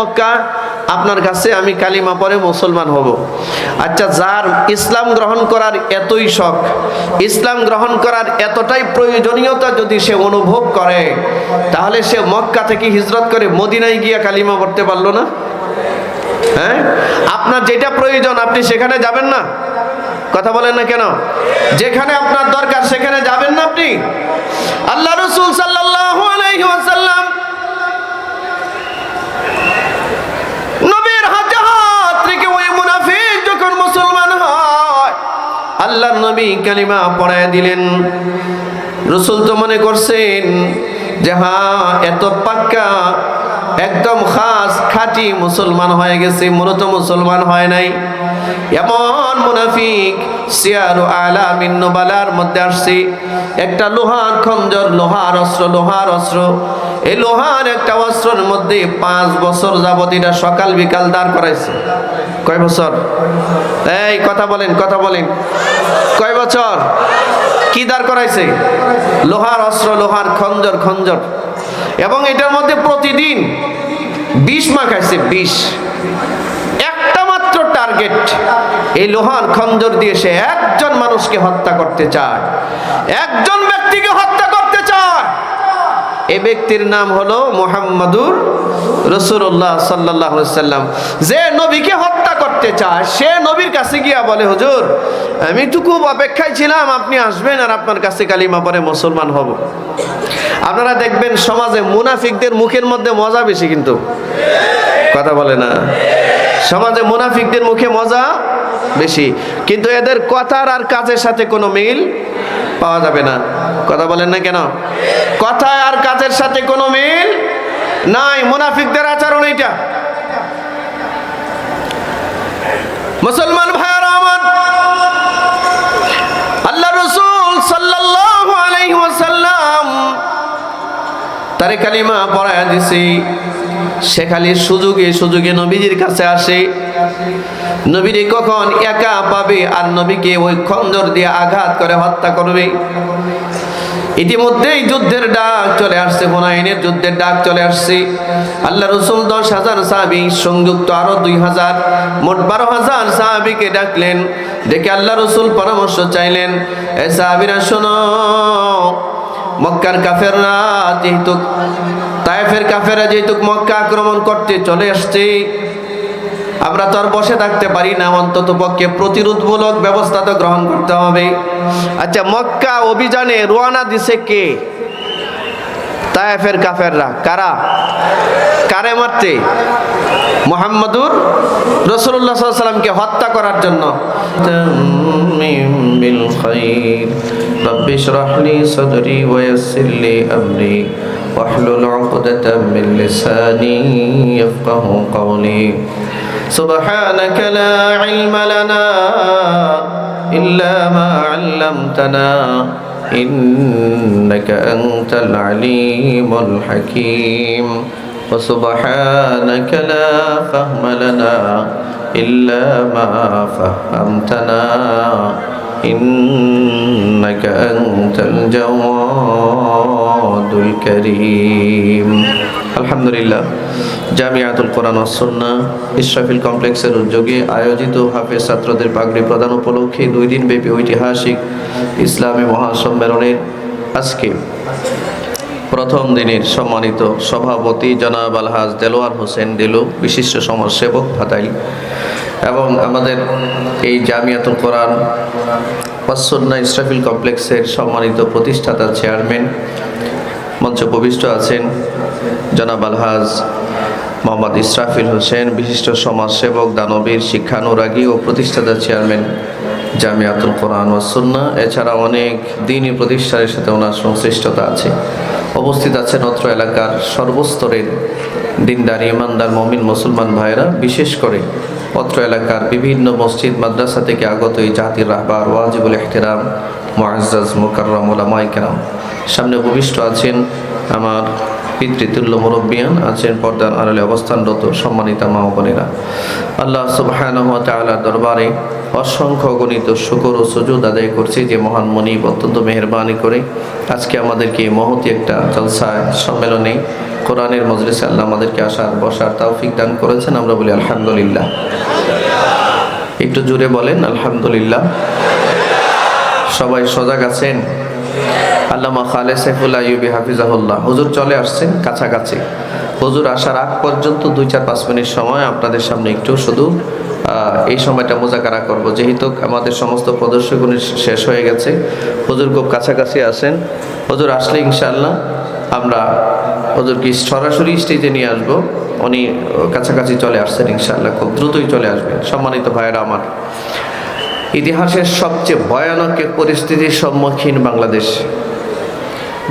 মক্কা, আপনার কাছে আমি কালিমা পড়ে মুসলমান হব। আচ্ছা, যার ইসলাম গ্রহণ করার এতই শখ, ইসলাম গ্রহণ করার এতটাই প্রয়োজনীয়তা যদি সে অনুভব করে, তাহলে সে মক্কা থেকে হিজরত করে মদিনায় গিয়ে কালিমা পড়তে পারলো না? হ্যাঁ, আপনার যেটা প্রয়োজন আপনি সেখানে যাবেন না? কথা বলেন না কেন? যেখানে আপনার দরকার সেখানে যাবেন না আপনি? আল্লাহ রাসূল সাল্লাল্লাহু আলাইহি ওয়াসাল্লাম নবীর হাতে হাত রেখে ওই মুনাফিক যখন মুসলমান হয়, আল্লাহর নবী কালিমা পড়ায় দিলেন। রাসূল তো মনে করছেন যে হ্যাঁ, এত পাক্কা একদম খাস খাঁটি মুসলমান হয়ে গেছে, মূলত মুসলমান হয় নাই। এমন মুনাফিক সিয়ারু আলামিন নুবালার মধ্যে আসছে। একটা লোহার খঞ্জর, লোহার অস্ত্র, এই লোহার একটা অস্ত্রের মধ্যে 5 বছর যাবত এটা সকাল বিকাল দাঁড় করাইছে। কয় বছর? এই কথা বলেন, কয় বছর? কি দাঁড় করাইছে? লোহার অস্ত্র, লোহার খঞ্জর। এবং এটার মধ্যে প্রতিদিন বিষ মাখাইছে, বিষ। একটা মাত্র টার্গেট, এই লোহার খঞ্জর দিয়ে সে একজন মানুষকে হত্যা করতে চায়, একজন ব্যক্তিকে হত্যা করতে চায়। এই ব্যক্তির নাম হলো মুহাম্মাদুর রাসূলুল্লাহ সাল্লাল্লাহু আলাইহি ওয়াসাল্লাম। যে নবীকে হত্যা করতে চায় সে নবীর কাছে গিয়া বলে, হুজুর আমি তো খুব অপেক্ষায় ছিলাম আপনি আসবেন আর আপনার কাছে কালিমা পড়ে মুসলমান হব। আপনারা দেখবেন সমাজে মুনাফিকদের মুখের মধ্যে মজা বেশি, কিন্তু কথা বলে না। সমাজে মুনাফিকদের মুখে মজা বেশি, কিন্তু এদের কথার আর কাজের সাথে কোনো মিল পাওয়া যাবে না। কথা বলেন না কেন? কথা আর কাজের সাথে কোনো মিল নাই, মুনাফিকদের আচরণ এটা। মুসলমান ভাইরা আমার, আল্লাহ রাসূল সাল্লাল্লাহু আলাইহি ওয়াসাল্লাম তারে কালিমা পড়ায়া দিছি। সে খালি সুযোগে নবীজির কাছে আসে। নবীরে কখন একা পাবে আর নবীকে ওই খঞ্জর দিয়ে আঘাত করে হত্যা করবে। ইতিমধ্যেই যুদ্ধের ডাক চলে আসছে, হুনাইনের যুদ্ধের ডাক চলে আসছে। আল্লাহ রাসূল 10,000 সাহাবী সংযুক্ত আরো 2,000, মোট 12,000 সাহাবীকে ডাকলেন। ডেকে আল্লাহ রাসূল পরামর্শ চাইলেন, এ সাহাবীরা শোনো, মক্কার কাফেররা যেহেতু, তায়েফের কাফেররা যেহেতু মক্কা আক্রমণ করতে চলে আসছে, আমরা তো আর বসে থাকতে পারি না, অন্তত পক্ষে প্রতিরোধমূলক ব্যবস্থা তো গ্রহণ করতে হবে। আচ্ছা, মক্কা অভিযানে রওনা দিছে কে? তায়েফের কাফেররা। কারে মারতে? মুহাম্মাদুর রাসূলুল্লাহ সাল্লাল্লাহু আলাইহি ওয়াসাল্লামকে হত্যা করার জন্য। বিল খাইর রব্বি ইশরাহ লি সাদরি ওয়া ইয়াসসির লি আমরি ওয়াহলুল উকদাতাম মিন লিসানি ইয়াফকাহু কওলি সুবহানাকা লা ইলমা লানা ইল্লা মা 'আল্লামতানা ইন্নাকা আনতাল আলিমুল হাকীম وسبحانك لا فهم لنا إلا ما فهمتنا إنك أنت الجواد الكريم আলহামদুলিল্লাহ, জামিয়াতুল কোরআন ওয়াস সুন্নাহ ইশরাফিল কমপ্লেক্সের উদ্যোগে আয়োজিত হাফেজ ছাত্রদের পাগড়ি প্রদান উপলক্ষে 2 দিন ব্যাপী ঐতিহাসিক ইসলামী মহাসম্মেলনের আজকে প্রথম দিনের সম্মানিত সভাপতি জনাব আলহাজ দেলোয়ার হোসেন দিলু, বিশিষ্ট সমাজসেবক ফাতাইল, এবং আমাদের এই জামিয়াতুল কোরআন ওয়াস সুন্নাহ ইশরাফিল কমপ্লেক্সের সম্মানিত প্রতিষ্ঠাতা চেয়ারম্যান, মঞ্চে উপবিষ্ট আছেন জনাব আলহাজ মোহাম্মদ ইসরাফিল হোসেন, বিশিষ্ট সমাজসেবক, দানবীর, শিক্ষানুরাগী ও প্রতিষ্ঠাতা চেয়ারম্যান জামিয়াতুল কোরআন ওয়াস সুন্নাহ। এছাড়া অনেক দ্বীনি প্রতিষ্ঠানের সাথে ওনার সংশ্লিষ্টতা আছে। উপস্থিত আছেন অত্র এলাকার সর্বস্তরের দিনদার ইমানদার মুমিন মুসলমান ভাইরা, বিশেষ করে অত্র এলাকার বিভিন্ন মসজিদ মাদ্রাসা থেকে আগত এই জাতির রাহবার ওয়াজিবুল ইহতিরাম মুআজ্জাজ মুকাররম উলামায়ে কেরাম। সামনে উপবিষ্ট আছেন আমার পিতৃতুল্য মুরব্বিয়ান আছেন পর্দার আড়ালে অবস্থানরত সম্মানিতা মা ও বোনেরা, আল্লাহ সুবহানাহু ওয়া তাআলার দরবারে অসংখ্য গণিত শুকর ও সুজুদ আদায় করছি যে মহান মনিব অত্যন্ত মেহেরবানি করে আজকে আমাদেরকে মহতি একটা জলসায় সম্মেলনে কোরআনের মজলিসে আল্লাহ আমাদেরকে আসার বসার তৌফিক দান করেছেন। আমরা বলি আলহামদুলিল্লাহ। একটু জোরে বলেন আলহামদুলিল্লাহ। সবাই সজাগ আছেন? আল্লামা খালেদ সাইফুল্লাহ আইয়ুবী হাফিজাহুল্লাহ হুজুর চলে আসছেন কাছাকাছি। হুজুর আসার আগ পর্যন্ত 2-4-5 মিনিট সময় আপনাদের সামনে একটু শুধু এই সময়টা মুজাকারা করব, যেহেতু আমাদের সমস্ত প্রদর্শনী শেষ হয়ে গেছে। হুজুর খুব কাছাকাছি আসেন। হুজুর আসলে ইনশাআল্লাহ আমরা হুজুরকে সরাসরি স্টেজে নিয়ে আসবো। উনি কাছাকাছি চলে আসছেন, ইনশাআল্লাহ খুব দ্রুতই চলে আসবেন। সম্মানিত ভাইয়েরা আমার, ইতিহাসের সবচেয়ে ভয়ানক এক পরিস্থিতির সম্মুখীন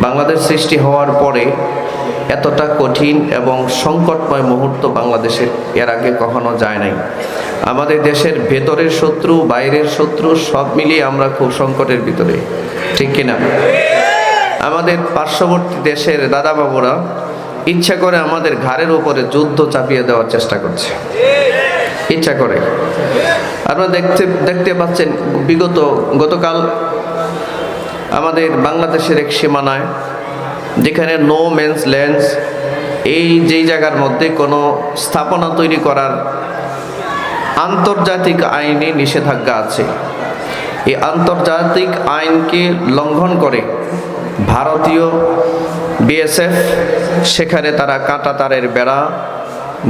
বাংলাদেশ সৃষ্টি হওয়ার পরে এতটা কঠিন এবং সংকটময় মুহূর্ত বাংলাদেশের এর আগে কখনো যায় নাই। আমাদের দেশের ভেতরের শত্রু, বাইরের শত্রু সব মিলিয়ে আমরা খুব সংকটের ভিতরে, ঠিক কিনা? আমাদের পার্শ্ববর্তী দেশের দাদা বাবুরা ইচ্ছা করে আমাদের ঘাড়ের উপরে যুদ্ধ চাপিয়ে দেওয়ার চেষ্টা করছে, ইচ্ছা করে। আপনারা দেখতে পাচ্ছেন গতকাল আমাদের বাংলাদেশের এক সীমানায়, যেখানে নো মেন্স ল্যান্ড, যেই জায়গার মধ্যে কোনো স্থাপনা তৈরি করার আন্তর্জাতিক আইনে নিষেধাজ্ঞা আছে, এই আন্তর্জাতিক আইনকে লঙ্ঘন করে ভারতীয় বিএসএফ সেখানে তারা কাঁটা তারের বেড়া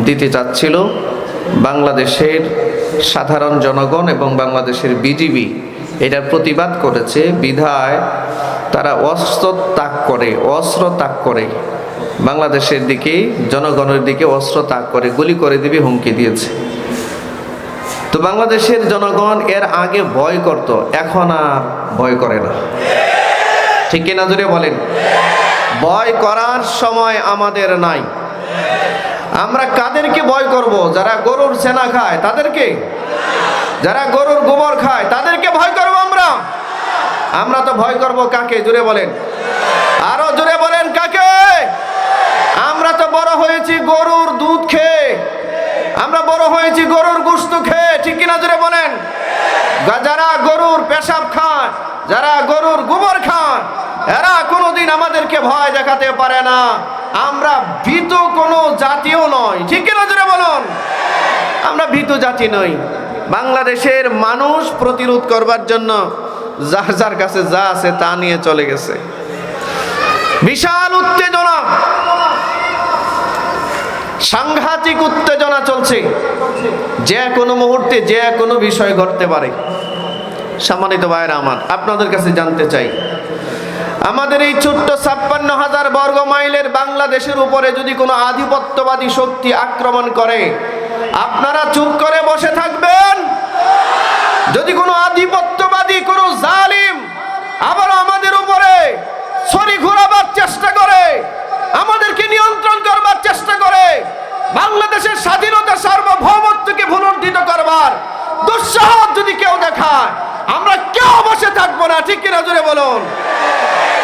দিতে চাচ্ছিল। বাংলাদেশের সাধারণ জনগণ এবং বাংলাদেশের বিজিবি এটার প্রতিবাদ করেছে বিধায় তারা অস্ত্র ত্যাগ করে বাংলাদেশের দিকে, জনগণের দিকে অস্ত্র ত্যাগ করে গুলি করে দিবে হুমকি দিয়েছে। তো বাংলাদেশের জনগণ এর আগে ভয় করত, এখন আর ভয় করে না, ঠিক কিনা জোরে বলেন? ভয় করার সময় আমাদের নাই। আমরা কাদেরকে ভয় করব? যারা গরুর ছানা খায় তাদেরকে, যারা গরুর গোবর খায় তাদেরকে ভয় করব আমরা তো ভয় করব কাকে? জোরে বলেন, আরো জোরে বলেন, কাকে? আমরা তো বড় হয়েছি গরুর দুধ খেয়ে, আমরা বড় হয়েছি গরুর গোশত খেয়ে, ঠিক কিনা জোরে বলেন? যারা গরুর পেশাব খায়, যারা গরুর গোবর খায়, এরা কোনোদিন আমাদেরকে ভয় দেখাতে পারে না। আমরা ভীত কোনো জাতিও নয়, ঠিক কিনা জোরে বলুন? আমরা ভীত জাতি নই। বাংলাদেশের মানুষ প্রতিরোধ করবার জন্য যার কাছে যা আছে তা নিয়ে চলে গেছে। বিশাল উত্তেজনা, সাংঘাতিক উত্তেজনা চলছে। যে কোনো মুহূর্তে যে কোনো বিষয় ঘটতে পারে। সম্মানিত ভাইয়েরা আমার, আপনাদের কাছে জানতে চাই, আমাদের এই ছোট্ট 56,000 বর্গ মাইলের বাংলাদেশের উপরে যদি কোনো আধিপত্যবাদী শক্তি আক্রমণ করে, আপনারা চুপ করে বসে থাকবেন? যদি কোনো আধিপত্যবাদী, কোনো জালিম আবার আমাদের উপরে ছড়ি ঘোরাবার চেষ্টা করে, আমাদেরকে নিয়ন্ত্রণ করবার চেষ্টা করে, বাংলাদেশের স্বাধীনতা সার্বভৌমত্বকে ভুলুণ্ঠিত করবার দুঃসাহস যদি কেউ দেখায়, আমরা কেউ বসে থাকবো না, ঠিক কিনা জোরে বলুন?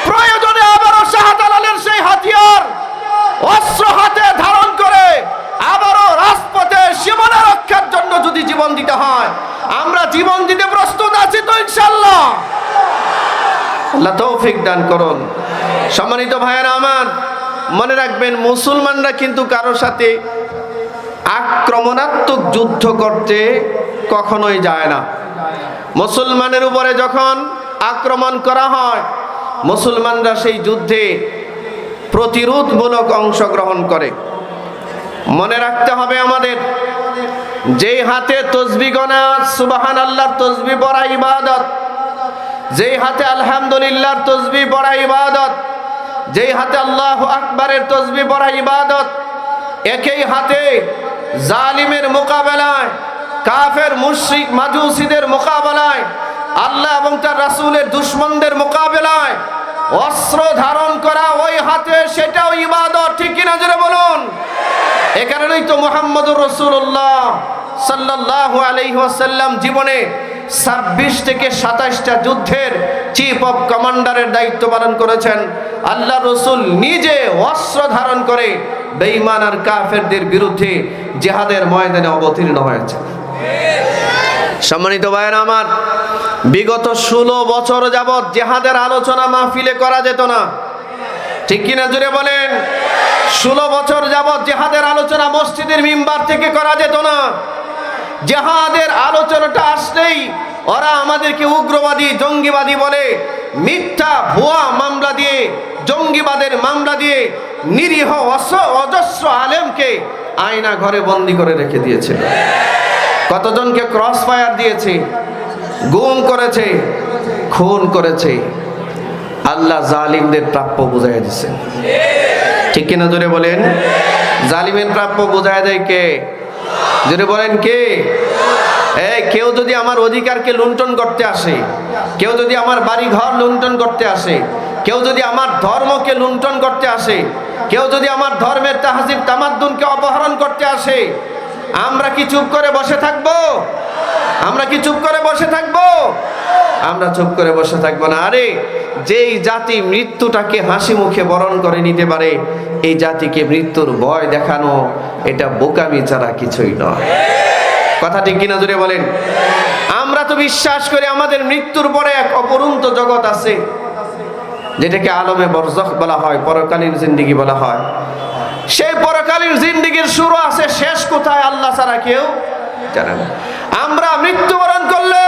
প্রয়োজনে আবারও শাহজালালের সেই হাতিয়ার অস্ত্র হাতে ধারণ করে আবারও রাজপথে সীমানা রক্ষার জন্য যদি জীবন দিতে হয়, আমরা জীবন দিতে প্রস্তুত আছি তো ইনশাআল্লাহ। আল্লাহ তৌফিক দান করুন। সম্মানিত ভাইয়েরা আমার, মনে রাখবেন, মুসলমানরা কিন্তু কারোর সাথে আক্রমণাত্মক যুদ্ধ করতে কখনোই যায় না। মুসলমানের উপরে যখন আক্রমণ করা হয়, মুসলমানরা সেই যুদ্ধে প্রতিরোধমূলক অংশগ্রহণ করে। মনে রাখতে হবে আমাদের, যেই হাতে তসবিহ গোনা সুবহানাল্লাহর তসবিহ পড়া ইবাদত, যেই হাতে আলহামদুলিল্লাহর তসবিহ পড়া ইবাদত, যেই হাতে আল্লাহু আকবারের তসবিহ পড়া ইবাদত, একই হাতে জালিমের মোকাবেলায়, কাফের মুশরিক মাজুসিদের মোকাবেলায়, আল্লাহ এবং তার রাসূলের দুশমনদের মোকাবেলায় অস্ত্র ধারণ করা ওই হাতে, সেটাও ইবাদত, ঠিক কিনা জোরে বলুন? এ কারণেই তো মুহাম্মদুর রাসূলুল্লাহ সাল্লাল্লাহু আলাইহি ওয়াসাল্লাম জীবনে 26 থেকে 27টা যুদ্ধের চিফ অফ কমান্ডারের দায়িত্ব পালন করেছেন। আল্লাহ রসুল নিজে অস্ত্র ধারণ করে বেঈমান আর কাফেরদের বিরুদ্ধে জিহাদের ময়দানে অবতীর্ণ হয়েছে। সম্মানিত ভাইয়েরা আমার, বিগত 16 বছর যাবৎ জিহাদের আলোচনা মাহফিলে করা যেত না, ঠিক কিনা জুড়ে বলেন? 16 বছর যাবৎ জিহাদের আলোচনা মসজিদের মিম্বার থেকে করা যেত না। জিহাদের আলোচনাটা আসলেই ওরা আমাদেরকে উগ্রবাদী, জঙ্গিবাদী বলে মিথ্যা ভুয়া মামলা দিয়ে, জঙ্গিবাদের মামলা দিয়ে নিরীহ অজস্র আলেমকে আয়না ঘরে বন্দি করে রেখে দিয়েছে। কতজনকে ক্রস ফায়ার দিয়েছে, গুম করেছে, খুন করেছে। আল্লাহ জালিমদের প্রাপ্য বুঝাইয়া দিচ্ছে, ঠিক কিনা জোরে বলেন? জালিমের প্রাপ্য বুঝাইয়া দেয় কে? জোরে বলেন কে? কেউ যদি আমার অধিকারকে লুণ্ঠন করতে আসে, কেউ যদি আমার বাড়ি ঘর লুণ্ঠন করতে আসে, কেউ যদি আমার ধর্মকে লুণ্ঠন করতে আসে, কেউ যদি আমার ধর্মের তাহজিব তামাদ্দুনকে অপহরণ করতে আসে, আমরা কি চুপ করে বসে থাকবো? আমরা কি চুপ করে বসে থাকবো? আমরা চুপ করে বসে থাকবো না। আরে যেই জাতি মৃত্যুটাকে হাসি মুখে বরণ করে নিতে পারে, এই জাতিকে মৃত্যুর ভয় দেখানো এটা বোকামি ছাড়া কিছুই নয়। কথা ঠিক কিনা জুড়ে বলেন? আমরা তো বিশ্বাস করি আমাদের মৃত্যুর পরে এক অপরন্ত জগৎ আছে, যেটাকে আলমে বরজখ বলা হয়, পরকালীন জিন্দেগি বলা হয়। সেই পরকালীন জিন্দেগির শুরু আছে, শেষ কোথায় আল্লাহ ছাড়া কেউ জানে না। আমরা মৃত্যুবরণ করলে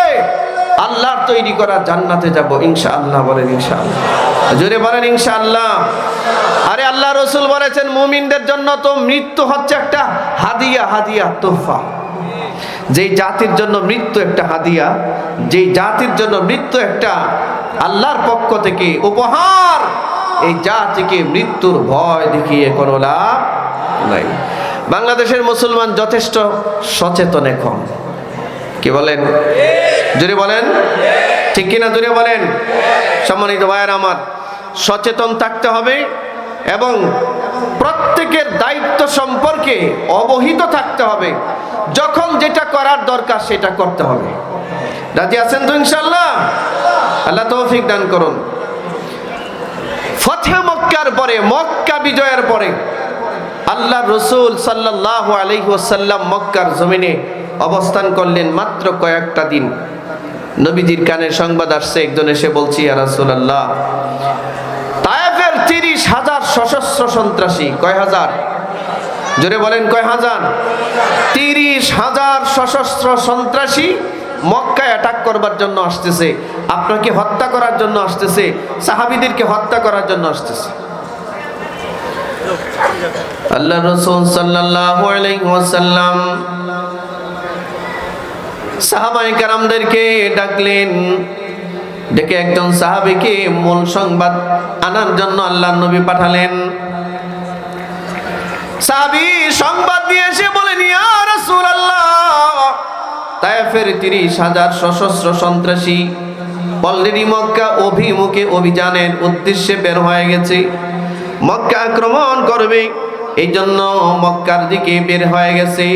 আল্লাহর তৈরি করা জান্নাতে যাব ইনশাআল্লাহ। বলেন ইনশাআল্লাহ, জোরে বলেন ইনশাআল্লাহ। আরে আল্লাহ রসুল বলেছেন মুমিনদের জন্য তো মৃত্যু হচ্ছে একটা হাদিয়া, হাদিয়া তোহফা। যেই জাতির জন্য মৃত্যু একটা হাদিয়া, যেই জাতির জন্য মৃত্যু একটা আল্লাহর পক্ষ থেকে উপহার, এই জাতিকে মৃত্যুর ভয় দেখিয়ে কোনো লাভ নাই। বাংলাদেশের মুসলমান যথেষ্ট সচেতন এখন, কি বলেন? জোরে বলেন, ঠিক কিনা জোরে বলেন? সম্মানিত ভাইয়েরা আমার, সচেতন থাকতে হবে এবং প্রত্যেকের দায়িত্ব সম্পর্কে অবহিত থাকতে হবে। যখন যেটা করার দরকার সেটা করতে হবে। রাজি আছেন তো ইনশাআল্লাহ? আল্লাহ তৌফিক দান করুন। ফতহে মক্কার পরে, মক্কা বিজয়ের পরে আল্লাহ রসুল সাল্লাল্লাহু আলাইহি ওয়াসাল্লাম মক্কার জমিনে অবস্থান করলেন মাত্র কয়েকটা দিন। নবীজির কানে সংবাদ আসছে, একজন এসে বলছি, ইয়া রাসূলুল্লাহ, তায়েফের 30,000 সশস্ত্র সন্ত্রাসী, কয় হাজার? জোরে বলেন কয় হাজার? 30,000 সশস্ত্র সন্ত্রাসী মক্কায় অ্যাটাক করবার জন্য আসতেছে, আপনাকে হত্যা করার জন্য আসতেছে, সাহাবীদেরকে হত্যা করার জন্য আসতেছে। আল্লাহ রাসূল সাল্লাল্লাহু আলাইহি ওয়াসাল্লাম সাহাবায়ে কেরামদেরকে ডাকলেন, ডেকে একজন সাহাবীকে মূল সংবাদ আনার জন্য আল্লাহর নবী পাঠালেন। সাহাবী সংবাদ দিয়ে এসে বলেন, ইয়া রাসূলুল্লাহ, তায়েফের 30,000 সশস্ত্র সন্ত্রাসী অলরেডি মক্কা অভিমুখে অভিযানের উদ্দেশ্যে বের হয়ে গেছে, মক্কা আক্রমণ করবে, এই জন্য মক্কার দিকে বের হয়ে গেছে।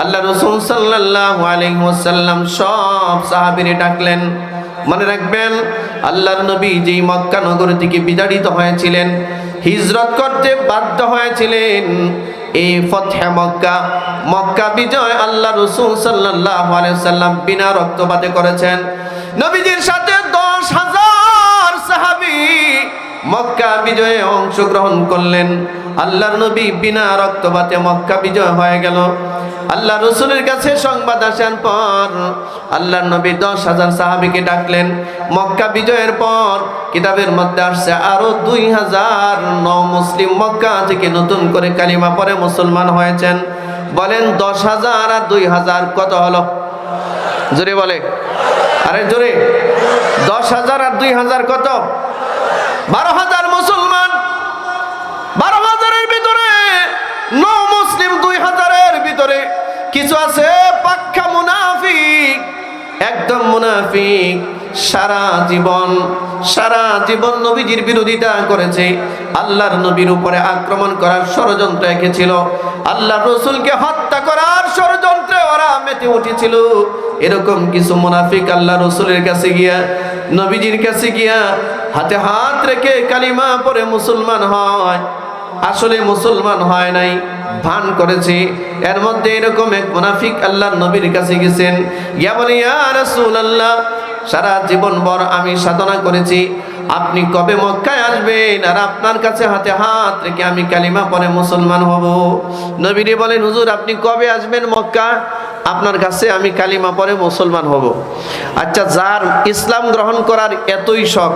আল্লাহ রাসূল সাল্লাল্লাহু আলাইহি ওয়াসাল্লাম সব সাহাবীরে ডাকলেন। মনে রাখবেন, আল্লাহর নবী যেই মক্কা নগর থেকে বিতাড়িত হয়েছিলেন, হিজরত করতে বাধ্য হয়েছিলেন, এই ফতহে মক্কা, মক্কা বিজয় আল্লাহ রাসূল সাল্লাল্লাহু আলাইহি ওয়াসাল্লাম বিনা রক্তপাতে করেছেন। নবীজির সাথে 10,000 সাহাবী মক্কা বিজয়ে অংশগ্রহণ করলেন। আল্লাহর নবী বিনা রক্তপাতে মক্কা বিজয় হয়ে গেল। আল্লাহ রসুলের কাছে সংবাদ আসার পর আল্লাহর নবী 10,000 সাহাবীকে ডাকলেন। মক্কা বিজয়ের পর কিতাবের মধ্যে আসছে আরো 2,000 মুসলিম মক্কা থেকে নতুন করে কালিমা পড়ে মুসলমান হয়েছেন। বলেন 10,000 আর 2,000 কত হলো? জোরে বলে, আরে জোরে। 10,000 আর 2,000 কত? 12,000 মুসলমান। 12,000-এর ভিতরে মুসলিম 2,000-এর ভিতরে কিছু আছে পাক্কা মুনাফিক, একদম মুনাফিক। সারা জীবন নবীজির বিরোধিতা করেছে, আল্লাহর নবীর উপরে আক্রমণ করার ষড়যন্ত্র এঁকেছিল, আল্লাহর রসুলকে হত্যা করার ষড়যন্ত্রে ওরা মেতে উঠেছিল। এরকম কিছু মুনাফিক আল্লাহ রসুলের কাছে গিয়া নবীজির কাছে গিয়া হাতে হাত রেখে কালিমা পড়ে মুসলমান হয়, আসলে মুসলমান হয় নাই, ভান করেছে। এর মধ্যে এরকম এক মুনাফিক আল্লাহর নবীর কাছে গেছেন, গিয়া বলে ইয়া রাসূলুল্লাহ, সারা জীবন ভর আমি সাধনা করেছি, আপনি কবে মক্কায় আসবেন আর আপনার কাছে হাতে হাত রেখে আমি কালিমা পড়ে মুসলমান হব? নবীজি বলেন হুজুর আপনি কবে আসবেন মক্কা, আপনার কাছে আমি কালিমা পড়ে মুসলমান হব। আচ্ছা, যার ইসলাম গ্রহণ করার এতই শখ,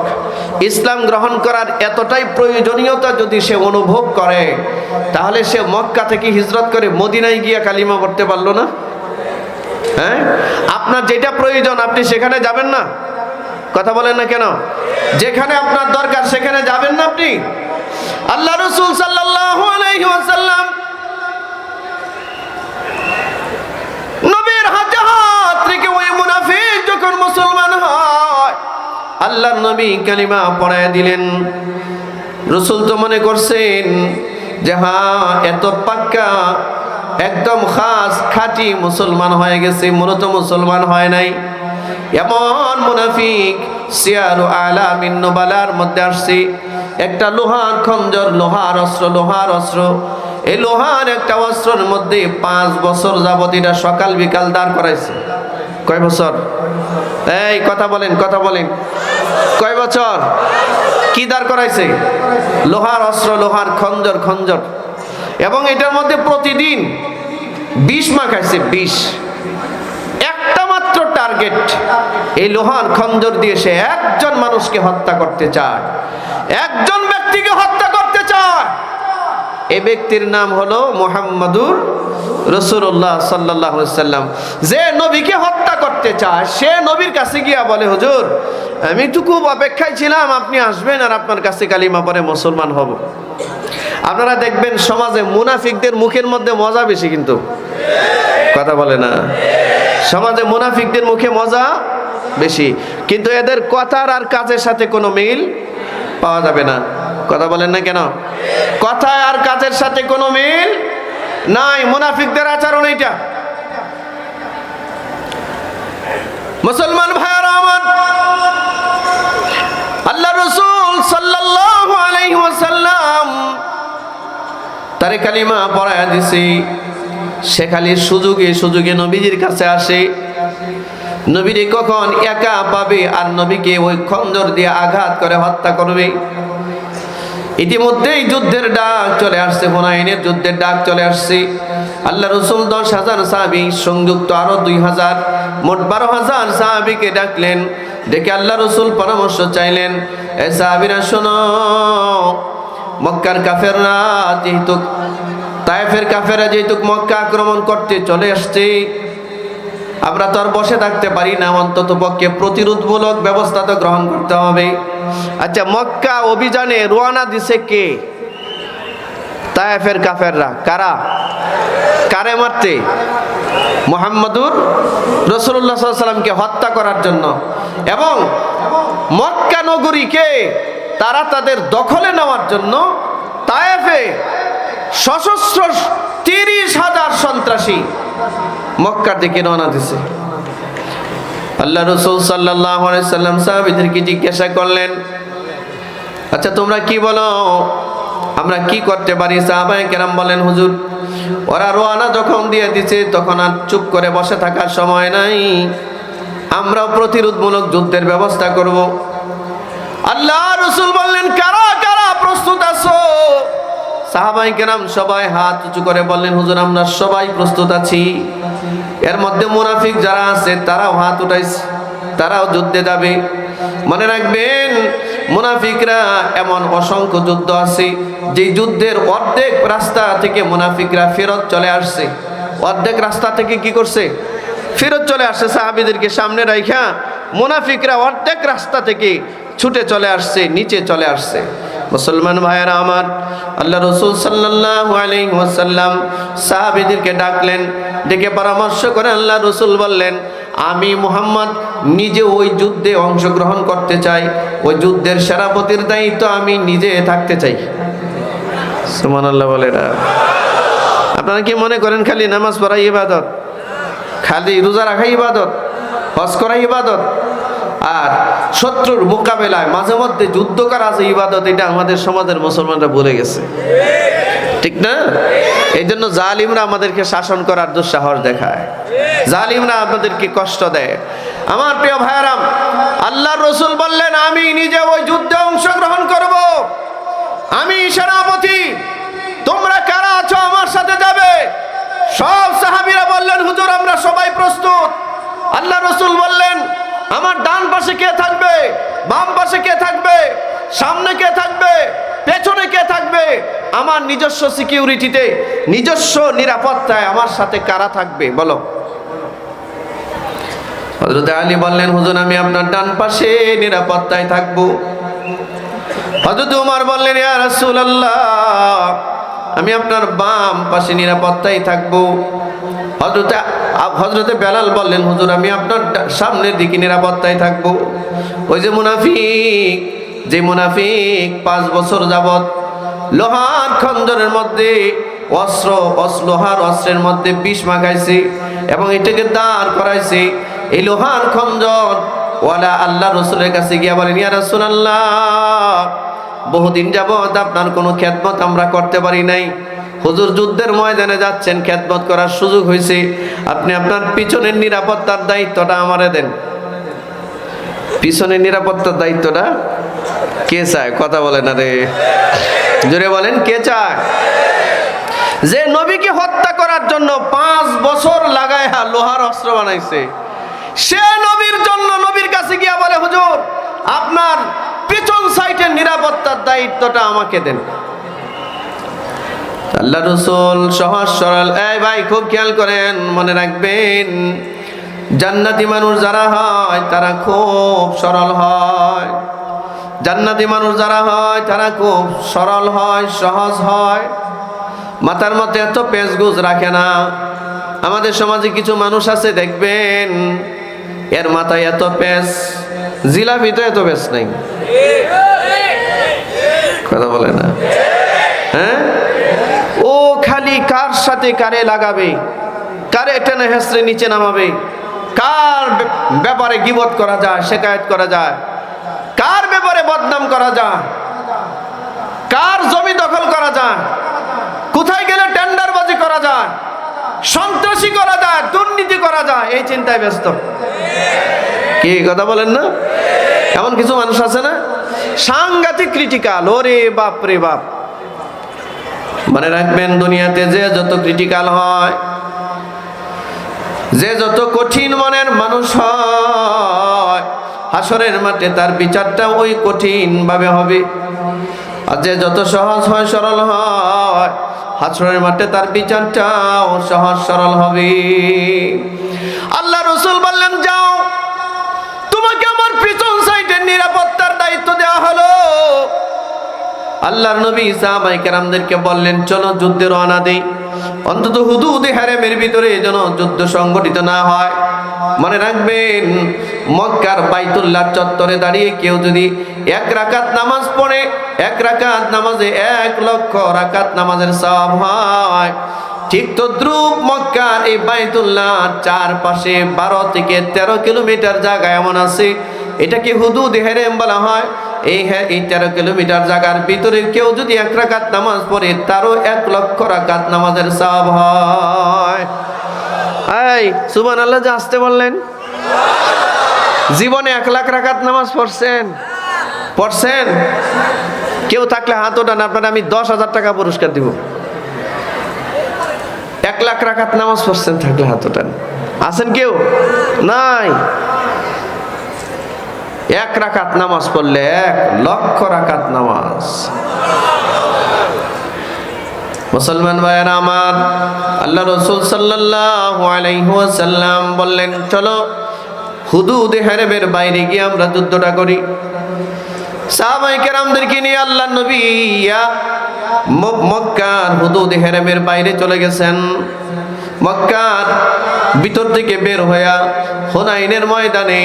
ইসলাম গ্রহণ করার এতটাই প্রয়োজনীয়তা যদি সে অনুভব করে, তাহলে সে মক্কা থেকে হিজরত করে মদিনায় গিয়ে কালিমা পড়তে পারলো না? হ্যাঁ, আপনার যেটা প্রয়োজন আপনি সেখানে যাবেন না? কথা বলেন না কেন? যেখানে আপনার দরকার সেখানে যাবেন না আপনি? আল্লাহ রাসূল সাল্লাল্লাহু আলাইহি ওয়াসাল্লাম নবীর হাতে হাত রেখে ওই মুনাফিক যখন মুসলমান হয়, আল্লাহর নবী কালিমা পড়ায় দিলেন। রাসূল তো মনে করছেন যে হ্যাঁ এত পাক্কা একদম খাস খাঁটি মুসলমান হয়ে গেছে, মূলত মুসলমান হয় নাই। এমন মুনাফিক সিয়ারু আলামিন নুবালার মধ্যে আসছে, একটা লোহার খঞ্জর, লোহার অস্ত্র, এই লোহার একটা অস্ত্রের মধ্যে 5 বছর যাবত এটা সকাল বিকাল দাঁড় করাইছে। কয় বছর? এই কথা বলেন কয় বছর? কি দাঁড় করাইছে? লোহার অস্ত্র, লোহার খঞ্জর, এবং এটার মধ্যে প্রতিদিন 20 মাখাইছে। 20 একটা মাত্র টার্গেট, এই লোহার খঞ্জর দিয়ে সে একজন মানুষকে হত্যা করতে চায়, একজন ব্যক্তিকে হত্যা করতে চায়। এই ব্যক্তির নাম হলো মুহাম্মাদুর রাসূলুল্লাহ সাল্লাল্লাহু আলাইহি ওয়াসাল্লাম। যে নবীকে হত্যা করতে চায় সে নবীর কাছে গিয়া বলে হুজুর আমি তো খুব অপেক্ষায় ছিলাম আপনি আসবেন আর আপনার কাছে কালিমা পড়ে মুসলমান হব। আপনারা দেখবেন সমাজে মুনাফিকদের মুখের মধ্যে মজা বেশি, কিন্তু কথা বলে না, সমাজে মুনাফিকদের মুখে মজা বেশি, কিন্তু এদের কথার আর কাজের সাথে কোনো মিল পাওয়া যাবে না। কথা বলেন না কেন? কথা আর কাজের সাথে কোনো মিল নাই, মুনাফিকদের আচরণ এইটা। মুসলমান ভাইরা আমার, আল্লাহ রাসূল সাল্লাল্লাহু আলাইহি ওয়াসাল্লাম তারে কালিমা পড়ায়া দিছে। সে খালি সুযোগে নবীজির কাছে আসে। নবীরে কখন একা পাবে আর নবীকে ওই খঞ্জর দিয়ে আঘাত করে হত্যা করবে। ইতিমধ্যেই যুদ্ধের ডাক চলে আসছে, হুনাইনের যুদ্ধের ডাক চলে আসছে। আল্লাহ রাসূল 10,000 সাহাবী সংযুক্ত আরো 2,000 মোট 12,000 সাহাবীকে ডাকলেন। ডেকে আল্লাহ রাসূল পরামর্শ চাইলেন, এ সাহাবীরা শোনো, মক্কার কাফেররা যেহেতু, তায়েফের কাফেররা যেহেতু মক্কা আক্রমণ করতে চলে আসছে, আমরা তো আর বসে থাকতে পারি না, অন্তত পক্ষে প্রতিরোধমূলক ব্যবস্থা তো গ্রহণ করতে হবে। আচ্ছা, মক্কা অভিযানে রওনা দিছে কে? তায়েফের কাফেররা। কারা? কারে মারতে? মুহাম্মাদুর রাসূলুল্লাহ সাল্লাল্লাহু আলাইহি ওয়াসাল্লামকে হত্যা করার জন্য। এবং মক্কা নগরীকে তারা তাদের দখলে নেওয়ার জন্য তায়েফে সশস্ত্র 30,000 সন্ত্রাসী মক্কার দিকে রওনা দিছে। আল্লাহ রাসূল সাল্লাল্লাহু আলাইহি ওয়াসাল্লাম সাহাবীদেরকে জিজ্ঞাসা করলেন, আচ্ছা তোমরা কি বলো, আমরা কি করতে পারি? সাহাবায়ে কেরাম বলেন, হুজুর ওরা রওনা যখন দিয়ে দিছে তখন আর চুপ করে বসে থাকার সময় নাই, আমরাও প্রতিরোধমূলক যুদ্ধের ব্যবস্থা করব। আল্লাহ রাসূল বললেন, কারা কারা প্রস্তুত আছো? সাহাবায়ে কেরাম সবাই হাত উঁচু করে বললেন, হুজুর আমরা সবাই প্রস্তুত আছি। এর মধ্যে মুনাফিক যারা আছে তারাও হাত উঠাইছে, তারাও যুদ্ধে যাবে। মনে রাখবেন, মুনাফিকরা এমন অসংখ্য যুদ্ধ আছে যে যুদ্ধের অর্ধেক রাস্তা থেকে মুনাফিকরা ফেরত চলে আসছে। অর্ধেক রাস্তা থেকে কি করছে? ফেরত চলে আসছে। সাহাবীদেরকে সামনে রাইখা মুনাফিকরা অর্ধেক রাস্তা থেকে ছুটে চলে আসছে, নিচে চলে আসছে। মুসলমান ভাইয়েরা আমার, আল্লাহ রাসূল সাল্লাল্লাহু আলাইহি ওয়াসাল্লাম সাহাবীদেরকে ডাকলেন। ডেকে পরামর্শ করে আল্লাহ রাসূল বললেন, আমি মুহাম্মদ নিজে ওই যুদ্ধে অংশগ্রহণ করতে চাই, ওই যুদ্ধের সেনাপতির দায়িত্ব আমি নিজে থাকতে চাই। সুবহানাল্লাহ বলে না? আপনারা কি মনে করেন খালি নামাজ পড়া ইবাদত, খালি রোজা রাখা ইবাদত, হজ করা ইবাদত, আর শত্রুর মোকাবেলায় মাঝে মধ্যে যুদ্ধ করা যে ইবাদত, এটা আমাদের সমাজের মুসলমানরা ভুলে গেছে, ঠিক না? এই জন্য জালিমরা আমাদেরকে শাসন করার দুঃসাহস দেখায়, জালিমরা আমাদেরকে কষ্ট দেয়। আমার প্রিয় ভাইয়ারাম, আল্লাহর রাসূল বললেন আমি নিজে ওই যুদ্ধে অংশগ্রহণ করব, আমি সেনাপতি, তোমরা কারা আছো আমার সাথে যাবে? সব সাহাবীরা বললেন হুজুর আমরা সবাই প্রস্তুত। আল্লাহর রাসূল বললেন আমার ডান পাশে কে থাকবে, বাম পাশে কে থাকবে, সামনে কে থাকবে, পেছনে কে থাকবে? আমার নিজস্ব সিকিউরিটিতে, নিজস্ব নিরাপত্তায় আমার সাথে কারা থাকবে বলো? হযরত আলী বললেন হুজুর আমি আপনার ডান পাশে নিরাপত্তায় থাকবো। হযরত উমর বললেন ইয়া রাসূলুল্লাহ আমি আপনার বাম পাশে নিরাপত্তায় থাকবো। হযরতে বেলাল বললেন হুজুর আমি আপনার সামনের দিকে নিরাপত্তায় থাকবো। ওই যে মুনাফিক 5 বছর যাবত লোহার খঞ্জরের মধ্যে লোহার অস্ত্রের মধ্যে বিষ মাখাইছে এবং এটাকে দাঁড় করাইছে, এই লোহার খঞ্জর ওয়ালা আল্লাহ রাসূলের কাছে গিয়া বলেন ইয়া রাসূলুল্লাহ বহুদিন যাবত আপনার কোনো খেদমত আমরা করতে পারি নাই, হুজুর যুদ্ধের ময়দানে যাচ্ছেন, খেদমত করার সুযোগ হয়েছে, আপনি আপনার পিছনের নিরাপত্তার দায়িত্বটা আমারে দেন। পিছনের নিরাপত্তার দায়িত্বটা কে চায়? কথা বলেন না রে, জোরে বলেন কে চায়? যে নবীকে হত্যা করার জন্য 5 বছর লাগায়া লোহার অস্ত্র বানাইছে, সে নবীর জন্য নবীর কাছে গিয়া বলে হুজুর আপনার পিছন সাইডের নিরাপত্তার দায়িত্বটা আমাকে দেন। আল্লাহ রাসূল সহজ সরল, এই ভাই খুব খেয়াল করেন, মনে রাখবেন জান্নাতি মানুষ যারা হয় তারা খুব সরল হয়, জান্নাতি মানুষ যারা হয় তারা খুব সরল হয়, সহজ হয়, মাথার মধ্যে এত পেঁচগুজ রাখে না। আমাদের সমাজে কিছু মানুষ আছে দেখবেন এর মাথায় এত পেঁচ, জিলাপিতে এত পেঁচ নাই, কথা বলে না, হ্যাঁ? ও খালি কার সাথে কারে লাগাবে, কারে টেনে হেসড়ে নিচে নামাবে, কার ব্যাপারে গীবত করা যায়, শিকায়েত করা যায়, কার ব্যাপারে বদনাম করা যায়, কার জমি দখল করা যায়, কোথায় গেলে টেন্ডারবাজি করা যায়, সন্ত্রাসী করা যায়, দুর্নীতি করা যায়, এই চিন্তায় ব্যস্ত। কি কথা বলেন না? এমন কিছু মানুষ আছে না সাংঘাতিক ক্রিটিক্যাল, ওরে বাপ রে বাপ। মনে রাখবেন দুনিয়াতে যে যত ক্রিটিক্যাল হয়, যে যত কঠিন মনের মানুষ হয়, হাসরের মাঠে তার বিচারটা ওই কঠিন ভাবে হবে। আর যে যত সহজ হয়, সরল হয়, হাসরের মাঠে তার বিচারটাও সহজ সরল হবে। আল্লাহ রাসূল বললেন যাও, তোমাকে আমার পিছন সাইডের নিরাপত্তার দায়িত্ব দেওয়া হলো। আল্লাহর নবী সাহাবায়ে কেরামদেরকে বললেন চলো যুদ্ধে রওনা দেই, অন্তত হুদুদে হারামের ভিতরে যেন যুদ্ধ সংগঠিত না হয়। মনে রাখবেন মক্কার বাইতুল্লাহ চত্বরে দাঁড়িয়ে কেউ যদি 1 রাকাত নামাজ পড়ে, 1 রাকাত নামাজে 1 লক্ষ রাকাত নামাজের সওয়াব হয়। ঠিক তদ্রুপ মক্কার এই বাইতুল্লাহ চারপাশে 12 থেকে 13 কিলোমিটার জায়গা এমন আছে, এটাকে হুদুদে হারাম বলা হয়। এই 13 কিলোমিটার জায়গার ভিতরে কেউ যদি 1 রাকাত নামাজ পড়ে তারও 1 লক্ষ রাকাত নামাজের সওয়াব হয়। এই সুবহানাল্লাহ যে আসতে বললেন, জীবনে 1 লাখ রাকাত নামাজ পড়ছেন? কেউ থাকলে হাত ওঠান, আপনারা আমি 10,000 টাকা পুরস্কার দিব। 1 লাখ রাকাত নামাজ পড়ছেন থাকলে হাত ওঠান। আছেন কেউ? নাই। 1 রাকাত নামাজ পড়লে 1 লক্ষ রাকাত নামাজ। মুসলমান ভাইয়েরা আমার, আল্লাহ রাসূল সাল্লাল্লাহু আলাইহি ওয়াসাল্লাম বললেন চলো হুদুদে হারামের বাইরে গিয়ে আমরা যুদ্ধটা করি। সাহাবায়ে কেরামদেরকে নিয়ে আল্লাহর নবী মক্কার হুদুদে হারামের বাইরে চলে গেছেন। মক্কার ভিতর থেকে বের হইয়া হুনাইনের ময়দানে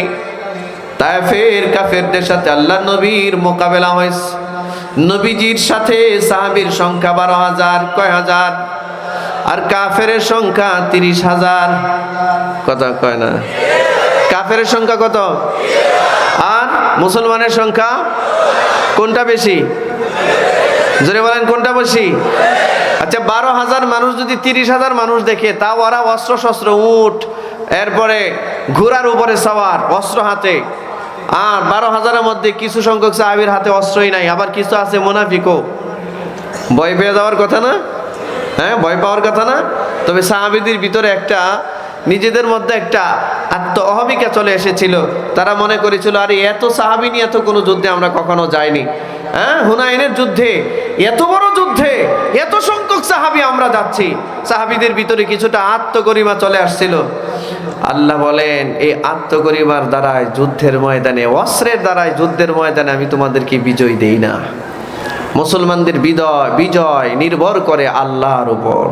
তায়েফের কাফেরদের সাথে আল্লাহর নবীর মোকাবেলা হয়েছে। নবীজির সাথে সাহাবীর সংখ্যা 12,000, কয় হাজার, আর কাফেরের সংখ্যা 30,000। কথা কয় না? কাফেরের সংখ্যা কত? আর মুসলমানের সংখ্যা কোনটা বেশি? জোরে বলেন কোনটা বেশি? আচ্ছা 12,000 মানুষ যদি 30,000 মানুষ দেখে, তাও ওরা অস্ত্র শস্ত্র, উট, এরপরে ঘোড়ার উপরে সওয়ার, অস্ত্র হাতে, আর 12,000-এর মধ্যে কিছু সংখ্যক সাহাবীর হাতে অস্ত্রই নাই, আবার কিছু আছে মুনাফিকও। ভয় পেয়ে যাওয়ার কথা না? হ্যাঁ, ভয় পাওয়ার কথা না? তবে সাহাবীদের ভিতরে একটা নিজেদের মধ্যে একটা আত্ম অহমিকা চলে এসেছিল। তারা মনে করেছিল, আরে এত সাহাবী নিয়ে এত কোনো যুদ্ধে আমরা কখনো যাইনি। হ্যাঁ, হুনাইনের যুদ্ধে, এত বড় যুদ্ধে এত সংখ্যক সাহাবী আমরা যাচ্ছি। সাহাবীদের ভিতরে কিছুটা আত্মগরিমা চলে আসছিল। আল্লাহ বলেন, এই আত্মগরিমার দ্বারাই যুদ্ধের ময়দানে, অস্ত্রের দ্বারাই যুদ্ধের ময়দানে আমি তোমাদেরকে বিজয় দেই না। মুসলমানদের বিজয় নির্ভর করে আল্লাহর উপর।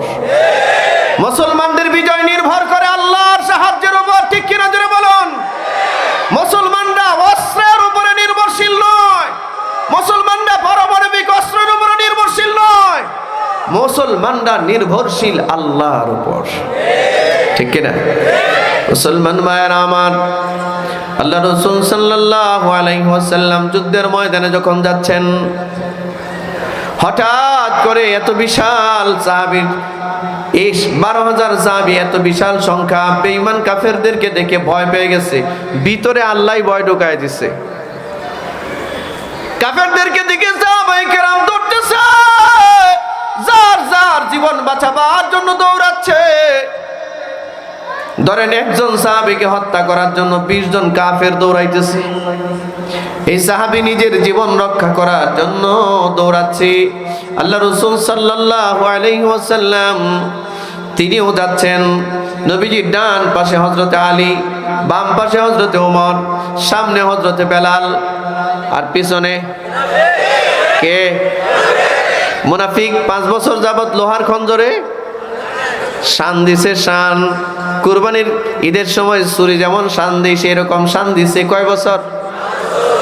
মুসলমানদের বিজয় নির্ভর করে আল্লাহর সাহায্যের উপর। ঠিক কিনা জোরে বলুন? মুসলমানরা অস্ত্রের উপরে নির্ভরশীল নয়, মুসলমানরা পারমাণবিক অস্ত্রের উপরে নির্ভরশীল নয়, মুসলমানরা নির্ভরশীল আল্লাহর উপর। ঠিক কিনা? মুসলমান ভাইয়েরা আমার, আল্লাহ রাসূল সাল্লাল্লাহু আলাইহি ওয়াসাল্লাম যুদ্ধের ময়দানে যখন যাচ্ছেন, হঠাৎ করে এত বিশাল সাহাবী, 12,000 সাহাবী, এত বিশাল সংখ্যা বেঈমান কাফেরদেরকে দেখে ভয় পেয়ে গেছে। ভিতরে আল্লাহই ভয় ঢুকায় দিছে। কাফেরদেরকে দেখে সাহাবায়ে কেরাম দৌড়তেছে, যার যার জীবন বাঁচাবার জন্য দৌড়াচ্ছে। ধরেন একজন সাহাবীকে হত্যা করার জন্য 20 জন কাফের দৌড়াইতেছে। এই সাহাবী নিজের জীবন রক্ষা করার জন্য দৌড়াচ্ছে। আল্লাহ রাসূল সাল্লাল্লাহু আলাইহি ওয়াসাল্লাম তিনিও যাচ্ছেন। নবীজির ডান পাশে হযরতে আলী, বাম পাশে হযরতে ওমর, সামনে হযরতে বেলাল, আর পিছনে কে? মুনাফিক। 5 বছর যাবত লোহার খঞ্জরে শান দিছে। শান কুরবানির ঈদের সময় ছুরি যেমন শান দিই, সেরকম শান দিছে। কয় বছর?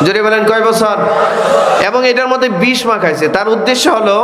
জোরে বলেন কয় বছর? এবং এটার মধ্যে বিষ মাখাইছে। তার উদ্দেশ্য হলো